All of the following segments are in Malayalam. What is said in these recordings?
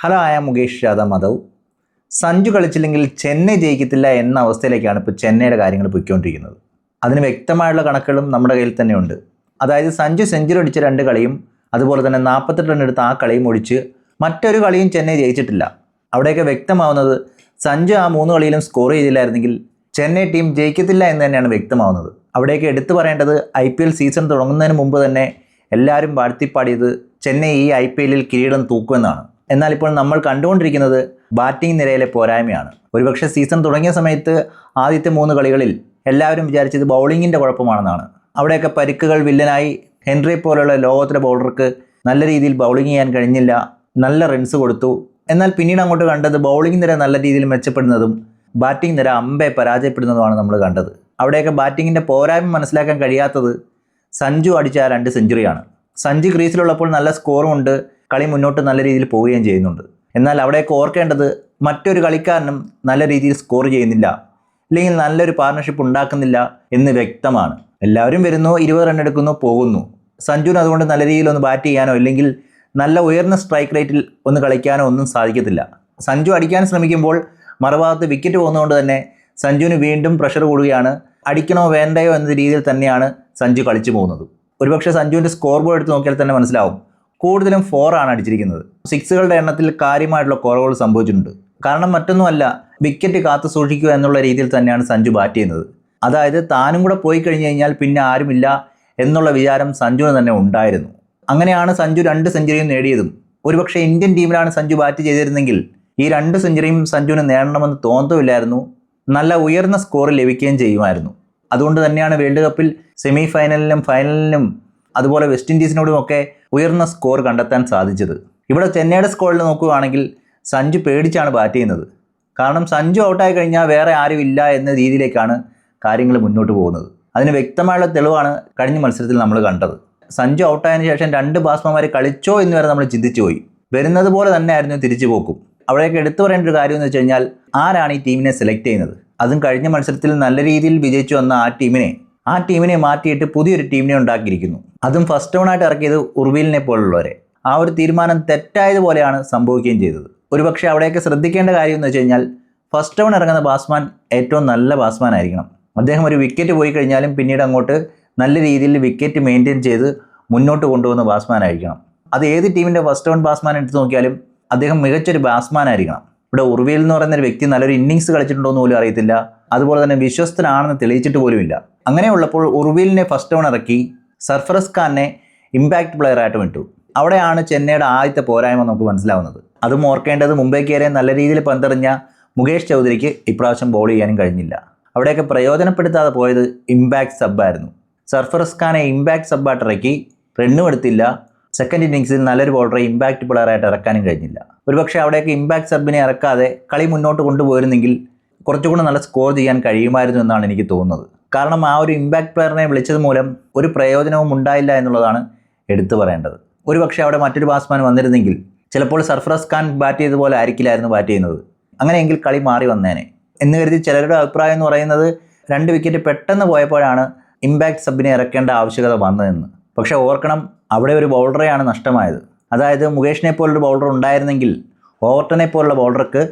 ഹലോ, ആയ മുകേഷ് യാദവ് മാധവ്. സഞ്ജു കളിച്ചില്ലെങ്കിൽ ചെന്നൈ ജയിക്കത്തില്ല എന്ന അവസ്ഥയിലേക്കാണ് ഇപ്പോൾ ചെന്നൈയുടെ കാര്യങ്ങൾ പൊയ്ക്കൊണ്ടിരിക്കുന്നത്. അതിന് വ്യക്തമായുള്ള കണക്കുകളും നമ്മുടെ കയ്യിൽ തന്നെയുണ്ട്. അതായത് സഞ്ജു സെഞ്ചുറി അടിച്ച 2 കളിയും അതുപോലെ തന്നെ 48 റൺ എടുത്ത ആ കളിയും ഒഴിച്ച് മറ്റൊരു കളിയും ചെന്നൈ ജയിച്ചിട്ടില്ല. അവിടെയൊക്കെ വ്യക്തമാവുന്നത് സഞ്ജു ആ 3 കളിയിലും സ്കോർ ചെയ്തില്ലായിരുന്നെങ്കിൽ ചെന്നൈ ടീം ജയിക്കത്തില്ല എന്ന് തന്നെയാണ് വ്യക്തമാവുന്നത്. അവിടെയൊക്കെ എടുത്തു പറയേണ്ടത് IPL സീസൺ തുടങ്ങുന്നതിന് മുമ്പ് തന്നെ എല്ലാവരും വാഴ്ത്തിപ്പാടിയത് ചെന്നൈ ഈ IPL കിരീടം തൂക്കുമെന്നാണ്. എന്നാൽ ഇപ്പോൾ നമ്മൾ കണ്ടുകൊണ്ടിരിക്കുന്നത് ബാറ്റിംഗ് നിരയിലെ പോരായ്മയാണ്. ഒരുപക്ഷെ സീസൺ തുടങ്ങിയ സമയത്ത് ആദ്യത്തെ 3 കളികളിൽ എല്ലാവരും വിചാരിച്ചത് ബൗളിങ്ങിൻ്റെ കുഴപ്പമാണെന്നാണ്. അവിടെയൊക്കെ പരിക്കുകൾ വില്ലനായി. ഹെൻറി പോലുള്ള ലോകത്തിലെ ബൗളർക്ക് നല്ല രീതിയിൽ ബൗളിംഗ് ചെയ്യാൻ കഴിഞ്ഞില്ല, നല്ല റൺസ് കൊടുത്തു. എന്നാൽ പിന്നീട് അങ്ങോട്ട് കണ്ടത് ബൗളിംഗ് നിര നല്ല രീതിയിൽ മെച്ചപ്പെടുന്നതും ബാറ്റിംഗ് നിര അമ്പെ പരാജയപ്പെടുന്നതുമാണ് നമ്മൾ കണ്ടത്. അവിടെയൊക്കെ ബാറ്റിങ്ങിൻ്റെ പോരായ്മ മനസ്സിലാക്കാൻ കഴിയാത്തത് സഞ്ജു അടിച്ച ആ 2 സെഞ്ചുറിയാണ്. സഞ്ജു ക്രീസിലുള്ളപ്പോൾ നല്ല സ്കോറുമുണ്ട്, കളി മുന്നോട്ട് നല്ല രീതിയിൽ പോവുകയും ചെയ്യുന്നുണ്ട്. എന്നാൽ അവിടെയൊക്കെ ഓർക്കേണ്ടത് മറ്റൊരു കളിക്കാരനും നല്ല രീതിയിൽ സ്കോർ ചെയ്യുന്നില്ല, അല്ലെങ്കിൽ നല്ലൊരു പാർട്ണർഷിപ്പ് ഉണ്ടാക്കുന്നില്ല എന്ന് വ്യക്തമാണ്. എല്ലാവരും വരുന്നു, 20 റൺ എടുക്കുന്നു, പോകുന്നു. സഞ്ജുവിന് അതുകൊണ്ട് നല്ല രീതിയിൽ ഒന്ന് ബാറ്റ് ചെയ്യാനോ ഇല്ലെങ്കിൽ നല്ല ഉയർന്ന സ്ട്രൈക്ക് റേറ്റിൽ ഒന്ന് കളിക്കാനോ ഒന്നും സാധിക്കത്തില്ല. സഞ്ജു അടിക്കാൻ ശ്രമിക്കുമ്പോൾ മറുഭാഗത്ത് വിക്കറ്റ് പോകുന്നതുകൊണ്ട് തന്നെ സഞ്ജുവിന് വീണ്ടും പ്രഷർ കൂടുകയാണ്. അടിക്കണോ വേണ്ടയോ എന്ന രീതിയിൽ തന്നെയാണ് സഞ്ജു കളിച്ചു പോകുന്നത്. ഒരുപക്ഷെ സഞ്ജുവിൻ്റെ സ്കോർ ബോർഡ് എടുത്ത് നോക്കിയാൽ തന്നെ മനസ്സിലാവും, കൂടുതലും 4 ആണ് അടിച്ചിരിക്കുന്നത്. 6കളുടെ എണ്ണത്തിൽ കാര്യമായിട്ടുള്ള കുറവുകൾ സംഭവിച്ചിട്ടുണ്ട്. കാരണം മറ്റൊന്നുമല്ല, വിക്കറ്റ് കാത്തു സൂക്ഷിക്കുക എന്നുള്ള രീതിയിൽ തന്നെയാണ് സഞ്ജു ബാറ്റ് ചെയ്യുന്നത്. അതായത് താനും കൂടെ പോയി കഴിഞ്ഞ് കഴിഞ്ഞാൽ പിന്നെ ആരുമില്ല എന്നുള്ള വിചാരം സഞ്ജുവിന് തന്നെ ഉണ്ടായിരുന്നു. അങ്ങനെയാണ് സഞ്ജു 2 സെഞ്ചുറിയും നേടിയതും. ഒരുപക്ഷെ ഇന്ത്യൻ ടീമിലാണ് സഞ്ജു ബാറ്റ് ചെയ്തിരുന്നെങ്കിൽ ഈ 2 സെഞ്ചുറിയും സഞ്ജുവിന് നേടണമെന്ന് തോന്നത്തുമില്ലായിരുന്നു, നല്ല ഉയർന്ന സ്കോർ ലഭിക്കുകയും ചെയ്യുമായിരുന്നു. അതുകൊണ്ട് തന്നെയാണ് വേൾഡ് കപ്പിൽ സെമി ഫൈനലിലും ഫൈനലിലും അതുപോലെ വെസ്റ്റ് ഇൻഡീസിനോടുമൊക്കെ ഉയർന്ന സ്കോർ കണ്ടെത്താൻ സാധിച്ചത്. ഇവിടെ ചെന്നൈയുടെ സ്കോറിൽ നോക്കുകയാണെങ്കിൽ സഞ്ജു പേടിച്ചാണ് ബാറ്റ് ചെയ്യുന്നത്. കാരണം സഞ്ജു ഔട്ടായി കഴിഞ്ഞാൽ വേറെ ആരും ഇല്ല എന്ന രീതിയിലേക്കാണ് കാര്യങ്ങൾ മുന്നോട്ട് പോകുന്നത്. അതിന് വ്യക്തമായുള്ള തെളിവാണ് കഴിഞ്ഞ മത്സരത്തിൽ നമ്മൾ കണ്ടത്. സഞ്ജു ഔട്ടായതിനു ശേഷം 2 ബാറ്റ്സ്മാൻമാർ കളിച്ചോ എന്ന് വരെ നമ്മൾ ചിന്തിച്ചു പോയി. വരുന്നത് പോലെ തന്നെ ആയിരുന്നു തിരിച്ചു പോക്കും. അവിടെയൊക്കെ എടുത്തു പറയേണ്ട ഒരു കാര്യം എന്ന് വെച്ച് കഴിഞ്ഞാൽ, ആരാണ് ഈ ടീമിനെ സെലക്ട് ചെയ്യുന്നത്? അതും കഴിഞ്ഞ മത്സരത്തിൽ നല്ല രീതിയിൽ വിജയിച്ചു വന്ന ആ ടീമിനെ മാറ്റിയിട്ട് പുതിയൊരു ടീമിനെ ഉണ്ടാക്കിയിരിക്കുന്നു. അതും ഫസ്റ്റ് ഡൗണായിട്ട് ഇറക്കിയത് ഉർവീലിനെ പോലുള്ളവരെ. ആ ഒരു തീരുമാനം തെറ്റായതുപോലെയാണ് സംഭവിക്കുകയും ചെയ്തത്. ഒരുപക്ഷെ അവിടെയൊക്കെ ശ്രദ്ധിക്കേണ്ട കാര്യം എന്ന് വെച്ച് കഴിഞ്ഞാൽ, ഫസ്റ്റ് ഡൗൺ ഇറങ്ങുന്ന ബാറ്റ്സ്മാൻ ഏറ്റവും നല്ല ബാറ്റ്സ്മാൻ ആയിരിക്കണം. അദ്ദേഹം ഒരു വിക്കറ്റ് പോയി കഴിഞ്ഞാലും പിന്നീട് അങ്ങോട്ട് നല്ല രീതിയിൽ വിക്കറ്റ് മെയിൻറ്റെയിൻ ചെയ്ത് മുന്നോട്ട് കൊണ്ടുപോകുന്ന ബാറ്റ്സ്മാൻ ആയിരിക്കണം. അത് ഏത് ടീമിൻ്റെ ഫസ്റ്റ് ഡൗൺ ബാറ്റ്സ്മാൻ എടുത്ത് നോക്കിയാലും അദ്ദേഹം മികച്ചൊരു ബാറ്റ്സ്മാൻ ആയിരിക്കണം. ഇവിടെ ഉർവീൽ എന്ന് പറയുന്നൊരു വ്യക്തി നല്ലൊരു ഇന്നിങ്സ് കളിച്ചിട്ടുണ്ടോ എന്ന് പോലും അറിയത്തില്ല, അതുപോലെ തന്നെ വിശ്വസ്തനാണെന്ന് തെളിയിച്ചിട്ട് പോലുമില്ല. അങ്ങനെയുള്ളപ്പോൾ ഉർവീലിനെ ഫസ്റ്റ് ഡൗൺ ഇറക്കി സർഫറസ് ഖാനെ ഇമ്പാക്റ്റ് പ്ലെയറായിട്ടും ഇട്ടു. അവിടെയാണ് ചെന്നൈയുടെ ആദ്യത്തെ പോരായ്മ നമുക്ക് മനസ്സിലാവുന്നത്. അതും ഓർക്കേണ്ടത്, മുംബൈ കയറിയ നല്ല രീതിയിൽ പന്തെറിഞ്ഞ മുകേഷ് ചൗധരിക്ക് ഇപ്രാവശ്യം ബോൾ ചെയ്യാനും കഴിഞ്ഞില്ല. അവിടെയൊക്കെ പ്രയോജനപ്പെടുത്താതെ പോയത് ഇമ്പാക്റ്റ് സബ്ബായിരുന്നു. സർഫറസ് ഖാനെ ഇമ്പാക്റ്റ് സബ്ബായിട്ട് ഇറക്കി, റണ്ണും എടുത്തില്ല. സെക്കൻഡ് ഇന്നിങ്സിൽ നല്ലൊരു ബോളറെ ഇമ്പാക്റ്റ് പ്ലെയറായിട്ട് ഇറക്കാനും കഴിഞ്ഞില്ല. ഒരുപക്ഷെ അവിടെയൊക്കെ ഇമ്പാക്റ്റ് സബ്ബിനെ ഇറക്കാതെ കളി മുന്നോട്ട് കൊണ്ടുപോയിരുന്നെങ്കിൽ കുറച്ചുകൂടെ നല്ല സ്കോർ ചെയ്യാൻ കഴിയുമായിരുന്നു എന്നാണ് എനിക്ക് തോന്നുന്നത്. കാരണം ആ ഒരു ഇമ്പാക്റ്റ് പ്ലെയറിനെ വിളിച്ചത് മൂലം ഒരു പ്രയോജനവും ഉണ്ടായില്ല എന്നുള്ളതാണ് എടുത്തു പറയേണ്ടത്. ഒരുപക്ഷെ അവിടെ മറ്റൊരു ബാറ്റ്സ്മാൻ വന്നിരുന്നെങ്കിൽ ചിലപ്പോൾ സർഫറസ് ഖാൻ ബാറ്റ് ചെയ്തതുപോലെ ആയിരിക്കില്ലായിരുന്നു ബാറ്റ് ചെയ്യുന്നത്. അങ്ങനെയെങ്കിൽ കളി മാറി വന്നേനെ എന്ന് കരുതി ചിലരുടെ അഭിപ്രായം എന്ന് പറയുന്നത് 2 വിക്കറ്റ് പെട്ടെന്ന് പോയപ്പോഴാണ് ഇമ്പാക്റ്റ് സബിനെ ഇറക്കേണ്ട ആവശ്യകത വന്നതെന്ന്. പക്ഷേ ഓർക്കണം, അവിടെ ഒരു ബൗളറെയാണ് നഷ്ടമായത്. അതായത് മുകേഷിനെ പോലൊരു ബൗളർ ഉണ്ടായിരുന്നെങ്കിൽ ഓവർട്ടനെ പോലുള്ള ബൗളർക്ക്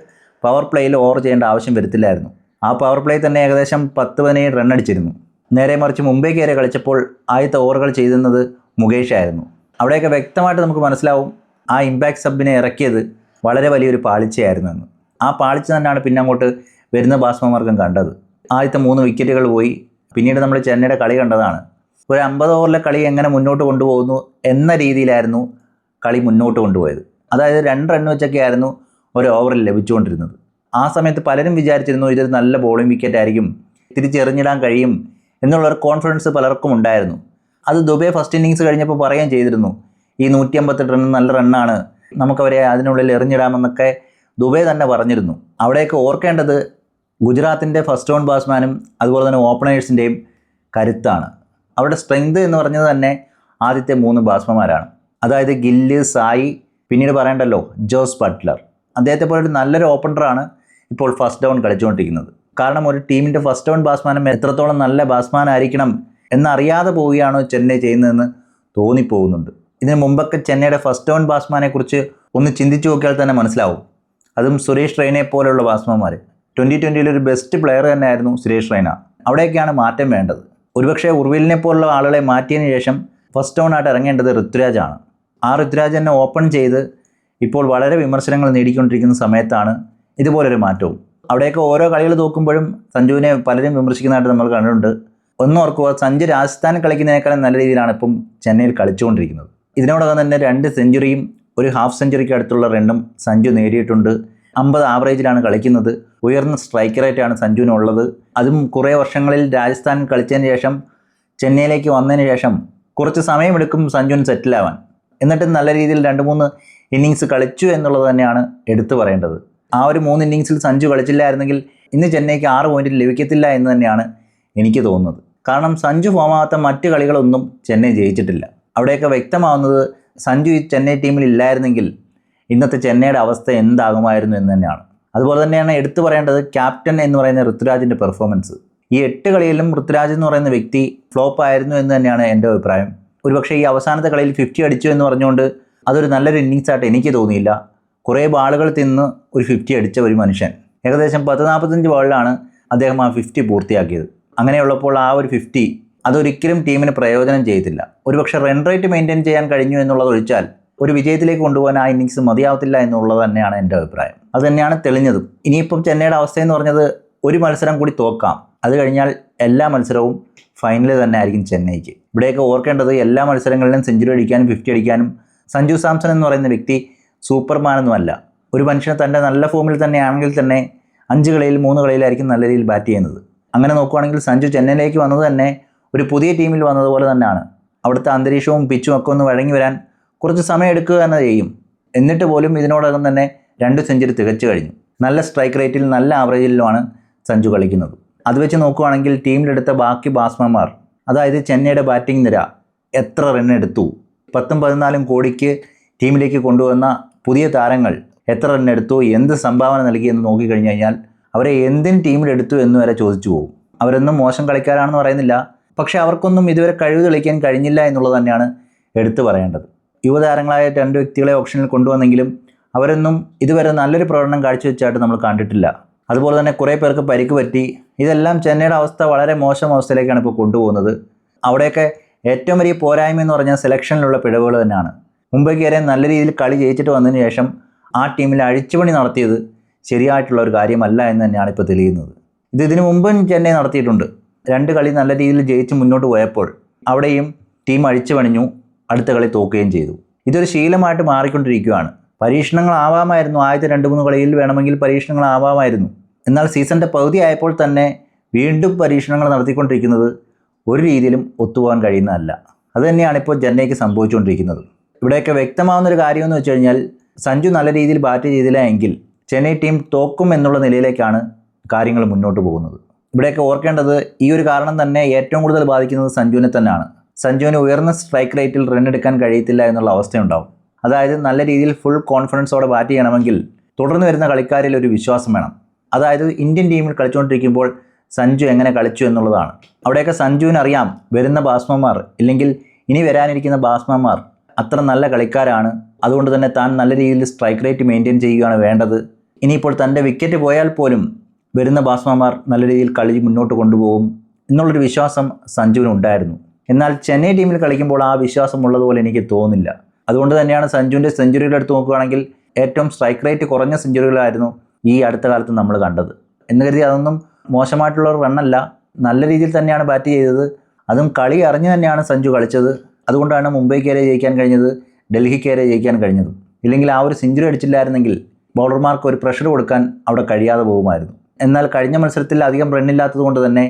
പവർ പ്ലേയിൽ ഓവർ ചെയ്യേണ്ട ആവശ്യം വരത്തില്ലായിരുന്നു. ആ പവർ പ്ലേ തന്നെ ഏകദേശം 10-17 റൺ അടിച്ചിരുന്നു. നേരെ മറിച്ച് മുംബൈ കയറി കളിച്ചപ്പോൾ ആദ്യത്തെ ഓവറുകൾ ചെയ്തിരുന്നത് മുകേഷായിരുന്നു. അവിടെയൊക്കെ വ്യക്തമായിട്ട് നമുക്ക് മനസ്സിലാവും, ആ ഇമ്പാക്റ്റ് സബിനെ ഇറക്കിയത് വളരെ വലിയൊരു പാളിച്ചയായിരുന്നു എന്ന്. ആ പാളിച്ച തന്നെയാണ് പിന്നെ അങ്ങോട്ട് വരുന്ന ബാറ്റ്സ്മാൻമാർക്കും കണ്ടത്. ആദ്യത്തെ 3 വിക്കറ്റുകൾ പോയി. പിന്നീട് നമ്മൾ ചെന്നൈയുടെ കളി കണ്ടതാണ്. ഒരു 50 ഓവറിലെ കളി എങ്ങനെ മുന്നോട്ട് കൊണ്ടുപോകുന്നു എന്ന രീതിയിലായിരുന്നു കളി മുന്നോട്ട് കൊണ്ടുപോയത്. അതായത് 2 റൺ വെച്ചൊക്കെ ആയിരുന്നു ഒരു ഓവറിൽ ലഭിച്ചുകൊണ്ടിരുന്നത്. ആ സമയത്ത് പലരും വിചാരിച്ചിരുന്നു ഇതൊരു നല്ല ബോളിംഗ് വിക്കറ്റ് ആയിരിക്കും, തിരിച്ചെറിഞ്ഞിടാൻ കഴിയും എന്നുള്ളൊരു കോൺഫിഡൻസ് പലർക്കും ഉണ്ടായിരുന്നു. അത് ദുബൈ ഫസ്റ്റ് ഇന്നിങ്സ് കഴിഞ്ഞപ്പോൾ പറയുകയും ചെയ്തിരുന്നു, ഈ 158 റൺ നല്ല റണ്ണാണ്, നമുക്കവരെ അതിനുള്ളിൽ എറിഞ്ഞിടാമെന്നൊക്കെ ദുബൈ തന്നെ പറഞ്ഞിരുന്നു. അവിടെയൊക്കെ ഓർക്കേണ്ടത് ഗുജറാത്തിൻ്റെ ഫസ്റ്റ് ഡൗൺ ബാറ്റ്സ്മാനും അതുപോലെ തന്നെ ഓപ്പണേഴ്സിൻ്റെയും കരുത്താണ്. അവരുടെ സ്ട്രെങ്ത് എന്ന് പറഞ്ഞത് തന്നെ ആദ്യത്തെ 3 ബാറ്റ്സ്മാൻമാരാണ്. അതായത് ഗില്ല്, സായി, പിന്നീട് പറയണ്ടല്ലോ ജോസ് ബട്ട്ലർ. അദ്ദേഹത്തെ പോലെ ഒരു നല്ലൊരു ഓപ്പണറാണ് ഇപ്പോൾ ഫസ്റ്റ് ഡൗൺ കളിച്ചുകൊണ്ടിരിക്കുന്നത്. കാരണം ഒരു ടീമിൻ്റെ ഫസ്റ്റ് ഡൗൺ ബാറ്റ്സ്മാനും എത്രത്തോളം നല്ല ബാറ്റ്സ്മാൻ ആയിരിക്കണം എന്നറിയാതെ പോവുകയാണോ ചെന്നൈ ചെയ്യുന്നതെന്ന് തോന്നിപ്പോകുന്നുണ്ട്. ഇതിന് മുമ്പൊക്കെ ചെന്നൈയുടെ ഫസ്റ്റ് ഡൗൺ ബാറ്റ്സ്മാനെ കുറിച്ച് ഒന്ന് ചിന്തിച്ചു നോക്കിയാൽ തന്നെ മനസ്സിലാവും. അതും സുരേഷ് റെയ്നയെ പോലെയുള്ള ബാറ്റ്സ്മാൻമാർ. 2020 ഒരു ബെസ്റ്റ് പ്ലെയർ തന്നെയായിരുന്നു സുരേഷ് റെയ്ന. അവിടെയൊക്കെയാണ് മാറ്റം വേണ്ടത്. ഒരുപക്ഷെ ഉർവിലിനെ പോലുള്ള ആളുകളെ മാറ്റിയതിന് ശേഷം ഫസ്റ്റ് ഡൗണായിട്ട് ഇറങ്ങേണ്ടത് ഋതുരാജാണ്. ആ ഋതുരാജ് തന്നെ ഓപ്പൺ ചെയ്ത് ഇപ്പോൾ വളരെ വിമർശനങ്ങൾ നേടിക്കൊണ്ടിരിക്കുന്ന സമയത്താണ് ഇതുപോലൊരു മാറ്റവും. അവിടെയൊക്കെ ഓരോ കളികൾ തോക്കുമ്പോഴും സഞ്ജുവിനെ പലരും വിമർശിക്കുന്നതായിട്ട് നമ്മൾ കണ്ടിട്ടുണ്ട്. ഒന്നോർക്കുക, സഞ്ജു രാജസ്ഥാനിൽ കളിക്കുന്നതിനേക്കാളും നല്ല രീതിയിലാണ് ഇപ്പം ചെന്നൈയിൽ കളിച്ചുകൊണ്ടിരിക്കുന്നത്. ഇതിനോടകം തന്നെ 2 സെഞ്ചുറിയും ഒരു ഹാഫ് സെഞ്ചുറിക്ക് അടുത്തുള്ള റണ്ണും സഞ്ജു നേടിയിട്ടുണ്ട്. 50 ആവറേജിലാണ് കളിക്കുന്നത്. ഉയർന്ന സ്ട്രൈക്ക് റേറ്റാണ് സഞ്ജുവിനുള്ളത്. അതും കുറേ വർഷങ്ങളിൽ രാജസ്ഥാനിൽ കളിച്ചതിന് ശേഷം ചെന്നൈയിലേക്ക് വന്നതിന് ശേഷം കുറച്ച് സമയമെടുക്കും സഞ്ജുവിന് സെറ്റിലാവാൻ. എന്നിട്ടും നല്ല രീതിയിൽ 2-3 ഇന്നിങ്സ് കളിച്ചു എന്നുള്ളത് തന്നെയാണ് എടുത്തു പറയേണ്ടത്. ആ ഒരു 3 ഇന്നിങ്സിൽ സഞ്ജു കളിച്ചില്ലായിരുന്നെങ്കിൽ ഇന്ന് ചെന്നൈക്ക് 6 പോയിന്റ് ലഭിക്കത്തില്ല എന്ന് തന്നെയാണ് എനിക്ക് തോന്നുന്നത്. കാരണം സഞ്ജു ഫോമാവാത്ത മറ്റ് കളികളൊന്നും ചെന്നൈ ജയിച്ചിട്ടില്ല. അവിടെയൊക്കെ വ്യക്തമാവുന്നത് സഞ്ജു ഈ ചെന്നൈ ടീമിൽ ഇല്ലായിരുന്നെങ്കിൽ ഇന്നത്തെ ചെന്നൈയുടെ അവസ്ഥ എന്താകുമായിരുന്നു എന്ന് തന്നെയാണ്. അതുപോലെ തന്നെയാണ് എടുത്തു പറയേണ്ടത് ക്യാപ്റ്റൻ എന്ന് പറയുന്ന ഋതുരാജിൻ്റെ പെർഫോമൻസ്. ഈ 8 കളിയിലും ഋതുരാജ് എന്ന് പറയുന്ന വ്യക്തി ഫ്ലോപ്പ് ആയിരുന്നു എന്ന് തന്നെയാണ് എൻ്റെ അഭിപ്രായം. ഒരുപക്ഷെ ഈ അവസാനത്തെ കളിയിൽ 50 അടിച്ചു എന്ന് പറഞ്ഞുകൊണ്ട് അതൊരു നല്ലൊരു ഇന്നിങ്സായിട്ട് എനിക്ക് തോന്നിയില്ല. കുറേ ബാളുകൾ തിന്ന് ഒരു 50 അടിച്ച ഒരു മനുഷ്യൻ ഏകദേശം 10-45 ബോളിലാണ് അദ്ദേഹം ആ 50 പൂർത്തിയാക്കിയത്. അങ്ങനെയുള്ളപ്പോൾ ആ ഒരു 50 അതൊരിക്കലും ടീമിന് പ്രയോജനം ചെയ്യത്തില്ല. ഒരുപക്ഷെ റൺ റേറ്റ് മെയിൻറ്റെയിൻ ചെയ്യാൻ കഴിഞ്ഞു എന്നുള്ളത് ഒഴിച്ചാൽ ഒരു വിജയത്തിലേക്ക് കൊണ്ടുപോകാൻ ആ ഇന്നിങ്സ് മതിയാവത്തില്ല എന്നുള്ളത് തന്നെയാണ് എൻ്റെ അഭിപ്രായം. അത് തന്നെയാണ് തെളിഞ്ഞതും. ഇനിയിപ്പം ചെന്നൈയുടെ അവസ്ഥയെന്ന് പറഞ്ഞത് ഒരു മത്സരം കൂടി തോക്കാം, അത് കഴിഞ്ഞാൽ എല്ലാ മത്സരവും ഫൈനൽ തന്നെ ആയിരിക്കും ചെന്നൈക്ക്. ഇവിടെയൊക്കെ ഓർക്കേണ്ടത് എല്ലാ മത്സരങ്ങളിലും സെഞ്ചുറി അടിക്കാനും 50 അടിക്കാനും സഞ്ജു സാംസൺ എന്ന് പറയുന്ന വ്യക്തി സൂപ്പർമാനൊന്നുമല്ല. ഒരു മനുഷ്യന് തൻ്റെ നല്ല ഫോമിൽ തന്നെയാണെങ്കിൽ തന്നെ 5 കളിയിൽ 3 കളിയിലായിരിക്കും നല്ല രീതിയിൽ ബാറ്റ് ചെയ്യുന്നത്. അങ്ങനെ നോക്കുകയാണെങ്കിൽ സഞ്ജു ചെന്നൈയിലേക്ക് വന്നത് തന്നെ ഒരു പുതിയ ടീമിൽ വന്നതുപോലെ തന്നെയാണ്. അവിടുത്തെ അന്തരീക്ഷവും പിച്ചും ഒക്കെ ഒന്ന് വഴങ്ങി വരാൻ കുറച്ച് സമയം എടുക്കുക തന്നെ ചെയ്യും. എന്നിട്ട് പോലും ഇതിനോടകം തന്നെ 2 സെഞ്ചുറി തികച്ചു കഴിഞ്ഞു. നല്ല സ്ട്രൈക്ക് റേറ്റിൽ നല്ല ആവറേജിലുമാണ് സഞ്ജു കളിക്കുന്നത്. അത് വെച്ച് നോക്കുകയാണെങ്കിൽ ടീമിലെടുത്ത ബാക്കി ബാറ്റ്സ്മാൻമാർ, അതായത് ചെന്നൈയുടെ ബാറ്റിംഗ് നിര എത്ര റൺ എടുത്തു, 10-14 കോടിക്ക് ടീമിലേക്ക് കൊണ്ടുവന്ന പുതിയ താരങ്ങൾ എത്ര റൺ എടുത്തു, എന്ത് സംഭാവന നൽകി എന്ന് നോക്കിക്കഴിഞ്ഞു കഴിഞ്ഞാൽ അവരെ എന്തിന് ടീമിലെടുത്തു എന്ന് വരെ ചോദിച്ചു പോകും. അവരൊന്നും മോശം കളിക്കാരാണെന്ന് പറയുന്നില്ല, പക്ഷേ അവർക്കൊന്നും ഇതുവരെ കഴിവ് തെളിയിക്കാൻ കഴിഞ്ഞില്ല എന്നുള്ളത് തന്നെയാണ് എടുത്തു പറയേണ്ടത്. യുവതാരങ്ങളായ 2 വ്യക്തികളെ ഓപ്ഷനിൽ കൊണ്ടുവന്നെങ്കിലും അവരൊന്നും ഇതുവരെ നല്ലൊരു പ്രകടനം കാഴ്ചവെച്ചായിട്ട് നമ്മൾ കണ്ടിട്ടില്ല. അതുപോലെ തന്നെ കുറേ പേർക്ക് പരിക്ക് പറ്റി. ഇതെല്ലാം ചെന്നൈയുടെ അവസ്ഥ വളരെ മോശം അവസ്ഥയിലേക്കാണ് ഇപ്പോൾ കൊണ്ടുപോകുന്നത്. അവിടെയൊക്കെ ഏറ്റവും വലിയ പോരായ്മ എന്ന് പറഞ്ഞാൽ സെലക്ഷനിലുള്ള പിഴവുകൾ തന്നെയാണ്. മുംബൈ കയറി നല്ല രീതിയിൽ കളി ജയിച്ചിട്ട് വന്നതിന് ശേഷം ആ ടീമിൽ അഴിച്ചുപണി നടത്തിയത് ശരിയായിട്ടുള്ള ഒരു കാര്യമല്ല എന്ന് തന്നെയാണ് ഇപ്പോൾ തെളിയുന്നത്. ഇതിനു മുമ്പും ചെന്നൈ നടത്തിയിട്ടുണ്ട്. 2 കളി നല്ല രീതിയിൽ ജയിച്ച് മുന്നോട്ട് പോയപ്പോൾ അവിടെയും ടീം അഴിച്ചു പണിഞ്ഞു, അടുത്ത കളി തോക്കുകയും ചെയ്തു. ഇതൊരു ശീലമായിട്ട് മാറിക്കൊണ്ടിരിക്കുകയാണ്. പരീക്ഷണങ്ങളാവാമായിരുന്നു, ആദ്യത്തെ 2-3 കളിയിൽ വേണമെങ്കിൽ പരീക്ഷണങ്ങളാവാമായിരുന്നു. എന്നാൽ സീസണിൻ്റെ പകുതി ആയപ്പോൾ തന്നെ വീണ്ടും പരീക്ഷണങ്ങൾ നടത്തിക്കൊണ്ടിരിക്കുന്നത് ഒരു രീതിയിലും ഒത്തുപോകാൻ കഴിയുന്നതല്ല. അതുതന്നെയാണ് ഇപ്പോൾ ചെന്നൈക്ക് സംഭവിച്ചുകൊണ്ടിരിക്കുന്നത്. ഇവിടെയൊക്കെ വ്യക്തമാവുന്നൊരു കാര്യമെന്ന് വെച്ച് കഴിഞ്ഞാൽ സഞ്ജു നല്ല രീതിയിൽ ബാറ്റ് ചെയ്തില്ല എങ്കിൽ ചെന്നൈ ടീം തോക്കും എന്നുള്ള നിലയിലേക്കാണ് കാര്യങ്ങൾ മുന്നോട്ട് പോകുന്നത്. ഇവിടെയൊക്കെ ഓർക്കേണ്ടത് ഈ ഒരു കാരണം തന്നെ ഏറ്റവും കൂടുതൽ ബാധിക്കുന്നത് സഞ്ജുവിനെ തന്നെയാണ്. സഞ്ജുവിന് ഉയർന്ന സ്ട്രൈക്ക് റേറ്റിൽ റൺ എടുക്കാൻ കഴിയത്തില്ല എന്നുള്ള അവസ്ഥയുണ്ടാവും. അതായത് നല്ല രീതിയിൽ ഫുൾ കോൺഫിഡൻസോടെ ബാറ്റ് ചെയ്യണമെങ്കിൽ തുടർന്ന് വരുന്ന കളിക്കാരിൽ ഒരു വിശ്വാസം വേണം. അതായത് ഇന്ത്യൻ ടീമിൽ കളിച്ചുകൊണ്ടിരിക്കുമ്പോൾ സഞ്ജു എങ്ങനെ കളിച്ചു എന്നുള്ളതാണ്. അവിടെയൊക്കെ സഞ്ജുവിന് അറിയാം വരുന്ന ബാറ്റ്സ്മാൻമാർ ഇല്ലെങ്കിൽ ഇനി വരാനിരിക്കുന്ന ബാറ്റ്സ്മാൻമാർ അത്ര നല്ല കളിക്കാരാണ്. അതുകൊണ്ട് തന്നെ താൻ നല്ല രീതിയിൽ സ്ട്രൈക്ക് റേറ്റ് മെയിൻറ്റെയിൻ ചെയ്യുകയാണ് വേണ്ടത്. ഇനിയിപ്പോൾ തൻ്റെ വിക്കറ്റ് പോയാൽ പോലും വരുന്ന ബാറ്റ്സ്മാൻമാർ നല്ല രീതിയിൽ കളി മുന്നോട്ട് കൊണ്ടുപോകും എന്നുള്ളൊരു വിശ്വാസം സഞ്ജുവിന് ഉണ്ടായിരുന്നു. എന്നാൽ ചെന്നൈ ടീമിൽ കളിക്കുമ്പോൾ ആ വിശ്വാസം ഉള്ളതുപോലെ എനിക്ക് തോന്നുന്നില്ല. അതുകൊണ്ട് തന്നെയാണ് സഞ്ജുവിൻ്റെ സെഞ്ചുറികൾ എടുത്ത് നോക്കുകയാണെങ്കിൽ ഏറ്റവും സ്ട്രൈക്ക് റേറ്റ് കുറഞ്ഞ സെഞ്ചുറികളായിരുന്നു ഈ അടുത്ത കാലത്ത് നമ്മൾ കണ്ടത്. എന്ന് കരുതി അതൊന്നും മോശമായിട്ടുള്ള ഒരു റണ്ണല്ല, നല്ല രീതിയിൽ തന്നെയാണ് ബാറ്റ് ചെയ്തത്. അതും കളി അറിഞ്ഞു തന്നെയാണ് സഞ്ജു കളിച്ചത്. അതുകൊണ്ടാണ് മുംബൈക്കേരെ ജയിക്കാൻ കഴിഞ്ഞത്, ഡൽഹിക്കേരെ ജയിക്കാൻ കഴിഞ്ഞത്. ഇല്ലെങ്കിൽ ആ ഒരു സെഞ്ചുറി അടിച്ചില്ലായിരുന്നെങ്കിൽ ബൗളർമാർക്ക് ഒരു പ്രഷർ കൊടുക്കാൻ അവിടെ കഴിയാതെ പോകുമായിരുന്നു. എന്നാൽ കഴിഞ്ഞ മത്സരത്തിൽ അധികം റണ്ണില്ലാത്തത് കൊണ്ട് തന്നെ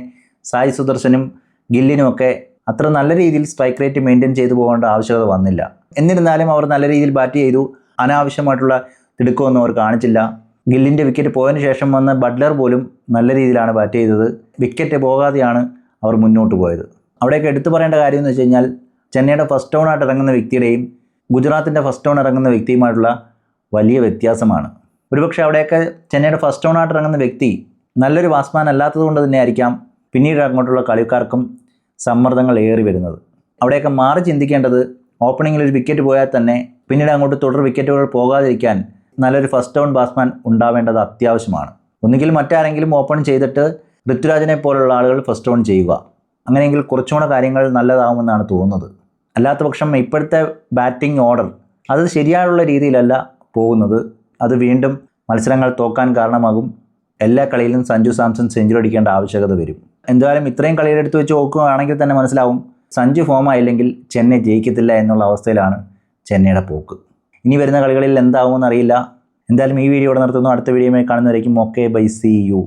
സായി സുദർശനും ഗില്ലിനുമൊക്കെ അത്ര നല്ല രീതിയിൽ സ്ട്രൈക്ക് റേറ്റ് മെയിൻറ്റെയിൻ ചെയ്തു പോകേണ്ട ആവശ്യകത വന്നില്ല. എന്നിരുന്നാലും അവർ നല്ല രീതിയിൽ ബാറ്റ് ചെയ്തു. അനാവശ്യമായിട്ടുള്ള തിടുക്കമൊന്നും അവർ കാണിച്ചില്ല. ഗില്ലിൻ്റെ വിക്കറ്റ് പോയതിന് ശേഷം വന്ന ബട്ട്ലർ പോലും നല്ല രീതിയിലാണ് ബാറ്റ് ചെയ്തത്. വിക്കറ്റ് പോകാതെയാണ് അവർ മുന്നോട്ട് പോയത്. അവിടെയൊക്കെ എടുത്തു പറയേണ്ട കാര്യം എന്ന് വെച്ച് കഴിഞ്ഞാൽ ചെന്നൈയുടെ ഫസ്റ്റ് ഡൗണായിട്ട് ഇറങ്ങുന്ന വ്യക്തിയുടെയും ഗുജറാത്തിൻ്റെ ഫസ്റ്റ് ഡൗൺ ഇറങ്ങുന്ന വ്യക്തിയുമായിട്ടുള്ള വലിയ വ്യത്യാസമാണ്. ഒരുപക്ഷെ അവിടെയൊക്കെ ചെന്നൈയുടെ ഫസ്റ്റ് ഡൗണായിട്ട് ഇറങ്ങുന്ന വ്യക്തി നല്ലൊരു ബാറ്റ്സ്മാൻ അല്ലാത്തത് കൊണ്ട് തന്നെ ആയിരിക്കാം പിന്നീട് അങ്ങോട്ടുള്ള കളിക്കാർക്കും സമ്മർദ്ദങ്ങൾ ഏറി വരുന്നത്. അവിടെയൊക്കെ മാറി ചിന്തിക്കേണ്ടത് ഓപ്പണിങ്ങിൽ ഒരു വിക്കറ്റ് പോയാൽ തന്നെ പിന്നീട് അങ്ങോട്ട് തുടർ വിക്കറ്റുകൾ പോകാതിരിക്കാൻ നല്ലൊരു ഫസ്റ്റ് ഡൗൺ ബാറ്റ്സ്മാൻ ഉണ്ടാവേണ്ടത് അത്യാവശ്യമാണ്. ഒന്നുകിൽ മറ്റാരെങ്കിലും ഓപ്പൺ ചെയ്തിട്ട് ഋതുരാജിനെ പോലുള്ള ആളുകൾ ഫസ്റ്റ് ഡൗൺ ചെയ്യുക. അങ്ങനെയെങ്കിൽ കുറച്ചുകൂടെ കാര്യങ്ങൾ നല്ലതാവുമെന്നാണ് തോന്നുന്നത്. അല്ലാത്ത പക്ഷം ഇപ്പോഴത്തെ ബാറ്റിംഗ് ഓർഡർ അത് ശരിയായുള്ള രീതിയിലല്ല പോകുന്നത്. അത് വീണ്ടും മത്സരങ്ങൾ തോക്കാൻ കാരണമാകും. എല്ലാ കളിയിലും സഞ്ജു സാംസൺ സെഞ്ചുറി അടിക്കേണ്ട ആവശ്യകത വരും. എന്തായാലും ഇത്രയും കളിയെടുത്ത് വെച്ച് നോക്കുകയാണെങ്കിൽ തന്നെ മനസ്സിലാവും സഞ്ജു ഫോം ആയില്ലെങ്കിൽ ചെന്നൈ ജയിക്കത്തില്ല എന്നുള്ള അവസ്ഥയിലാണ് ചെന്നൈയുടെ പോക്ക്. ഇനി വരുന്ന കളികളിൽ എന്താവുമെന്ന് അറിയില്ല. എന്തായാലും ഈ വീഡിയോ ഇവിടെ നിർത്തുന്നു. അടുത്ത വീഡിയോയുമായി കാണുന്നവരേക്കും ഓക്കെ ബൈ, സീ യു.